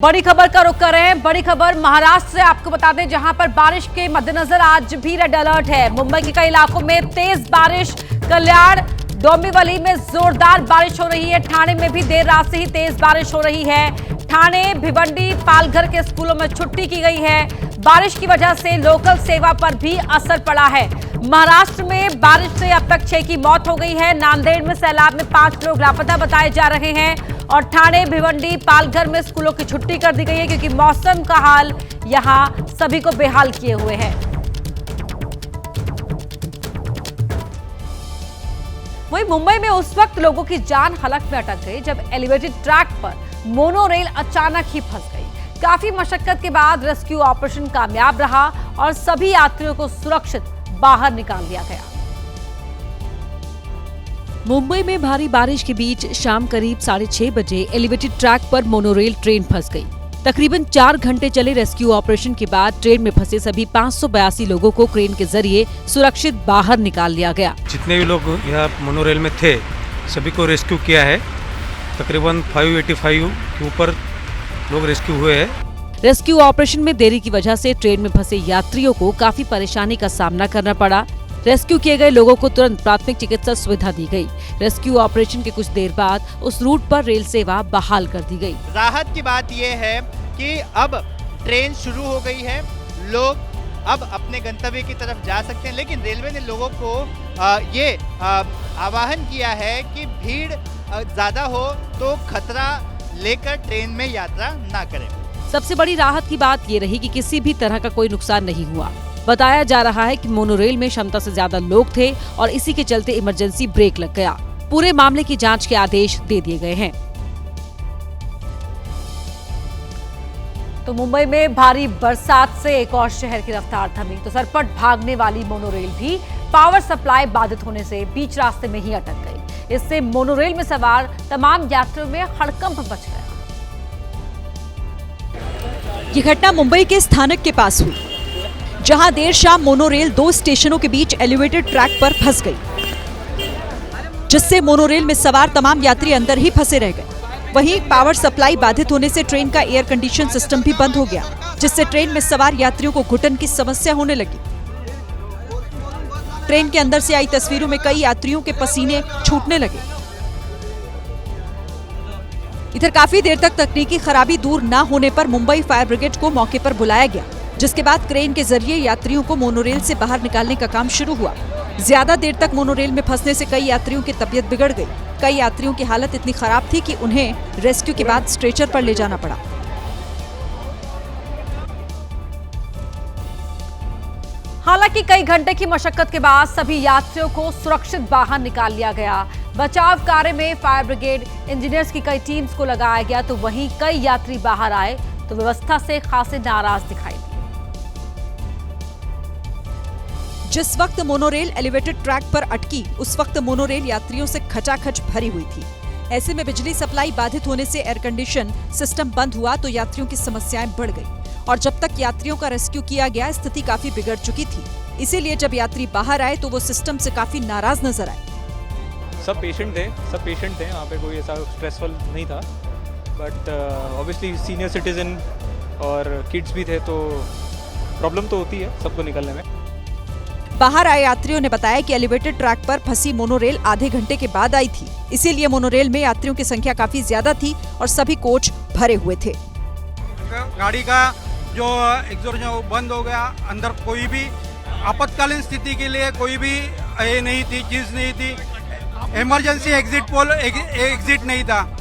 बड़ी खबर का रुख कर रहे हैं। बड़ी खबर महाराष्ट्र से आपको बता दें, जहां पर बारिश के मद्देनजर आज भी रेड अलर्ट है। मुंबई के कई इलाकों में तेज बारिश, कल्याण, डोंबिवली में जोरदार बारिश हो रही है। ठाणे में भी देर रात से ही तेज बारिश हो रही है। ठाणे, भिवंडी, पालघर के स्कूलों में छुट्टी की गई है। बारिश की वजह से लोकल सेवा पर भी असर पड़ा है। महाराष्ट्र में बारिश से अब तक 6 की मौत हो गई है। नांदेड़ में सैलाब में 5 लोग लापता बताए जा रहे हैं और ठाणे, भिवंडी, पालघर में स्कूलों की छुट्टी कर दी गई है क्योंकि मौसम का हाल यहां सभी को बेहाल किए हुए है। वहीं मुंबई में उस वक्त लोगों की जान हलक में अटक गई जब एलिवेटेड ट्रैक पर मोनो रेल अचानक ही फंस गई। काफी मशक्कत के बाद रेस्क्यू ऑपरेशन कामयाब रहा और सभी यात्रियों को सुरक्षित बाहर निकाल दिया गया। मुंबई में भारी बारिश के बीच शाम करीब 6:30 बजे एलिवेटेड ट्रैक पर मोनोरेल ट्रेन फंस गई। तकरीबन 4 घंटे चले रेस्क्यू ऑपरेशन के बाद ट्रेन में फंसे सभी 582 लोगों को क्रेन के जरिए सुरक्षित बाहर निकाल लिया गया। जितने भी लोग यहाँ मोनोरेल में थे सभी को रेस्क्यू किया है। तकरीबन 585 के ऊपर लोग रेस्क्यू हुए हैं। रेस्क्यू ऑपरेशन में देरी की वजह से ट्रेन में फंसे यात्रियों को काफी परेशानी का सामना करना पड़ा। रेस्क्यू किए गए लोगों को तुरंत प्राथमिक चिकित्सा सुविधा दी गई। रेस्क्यू ऑपरेशन के कुछ देर बाद उस रूट पर रेल सेवा बहाल कर दी गई। राहत की बात यह है कि अब ट्रेन शुरू हो गई है, लोग अब अपने गंतव्य की तरफ जा सकते हैं। लेकिन रेलवे ने लोगों को ये आह्वान किया है कि भीड़ ज्यादा हो तो खतरा लेकर ट्रेन में यात्रा ना करें। सबसे बड़ी राहत की बात ये रही कि किसी भी तरह का कोई नुकसान नहीं हुआ। बताया जा रहा है कि मोनोरेल में क्षमता से ज्यादा लोग थे और इसी के चलते इमरजेंसी ब्रेक लग गया। पूरे मामले की जांच के आदेश दे दिए गए हैं। तो मुंबई में भारी बरसात से एक और शहर की रफ्तार थमी तो सरपट भागने वाली मोनोरेल भी पावर सप्लाई बाधित होने से बीच रास्ते में ही अटक गई। इससे मोनोरेल में सवार तमाम यात्रियों में हड़कंप मच गया। ये घटना मुंबई के स्थानक के पास हुई, जहां देर शाम मोनोरेल 2 स्टेशनों के बीच एलिवेटेड ट्रैक पर फंस गई, जिससे मोनोरेल में सवार तमाम यात्री अंदर ही फंसे रह गए। वहीं पावर सप्लाई बाधित होने से ट्रेन का एयर कंडीशन सिस्टम भी बंद हो गया, जिससे ट्रेन में सवार यात्रियों को घुटन की समस्या होने लगी। ट्रेन के अंदर से आई तस्वीरों में कई यात्रियों के पसीने छूटने लगे। इधर काफी देर तक तकनीकी खराबी दूर न होने पर मुंबई फायर ब्रिगेड को मौके पर बुलाया गया, जिसके बाद क्रेन के जरिए यात्रियों को मोनोरेल से बाहर निकालने का काम शुरू हुआ। ज्यादा देर तक मोनोरेल में फंसने से कई यात्रियों की तबीयत बिगड़ गई। कई यात्रियों की हालत इतनी खराब थी कि उन्हें रेस्क्यू के बाद स्ट्रेचर पर ले जाना पड़ा। हालांकि कई घंटे की मशक्कत के बाद सभी यात्रियों को सुरक्षित बाहर निकाल लिया गया। बचाव कार्य में फायर ब्रिगेड इंजीनियर्स की कई टीम्स को लगाया गया तो वहीं कई यात्री बाहर आए तो व्यवस्था से खासे नाराज दिखाई दिए। जिस वक्त मोनोरेल एलिवेटेड ट्रैक पर अटकी, उस वक्त मोनोरेल यात्रियों से खचाखच भरी हुई थी। ऐसे में बिजली सप्लाई बाधित होने से एयर कंडीशन सिस्टम बंद हुआ तो यात्रियों की समस्याएं बढ़ गई और जब तक यात्रियों का रेस्क्यू किया गया स्थिति काफी बिगड़ चुकी थी। इसीलिए जब यात्री बाहर आए तो वो सिस्टम से काफी नाराज नजर आए। सब पेशेंट थे यहाँ पे, कोई ऐसा स्ट्रेसफुल नहीं था। बट ऑब्वियसली सीनियर सिटीजन और किड्स भी थे तो प्रॉब्लम तो होती है सबको निकलने में। बाहर आए यात्रियों ने बताया कि एलिवेटेड ट्रैक पर फंसी मोनोरेल आधे घंटे के बाद आई थी, इसीलिए मोनोरेल में यात्रियों की संख्या काफी ज्यादा थी और सभी कोच भरे हुए थे। गाड़ी का जो एग्जॉस्ट बंद हो गया, अंदर कोई भी आपातकालीन स्थिति के लिए कोई भी ये नहीं थी, चीज नहीं थी। इमरजेंसी एग्जिट नहीं था।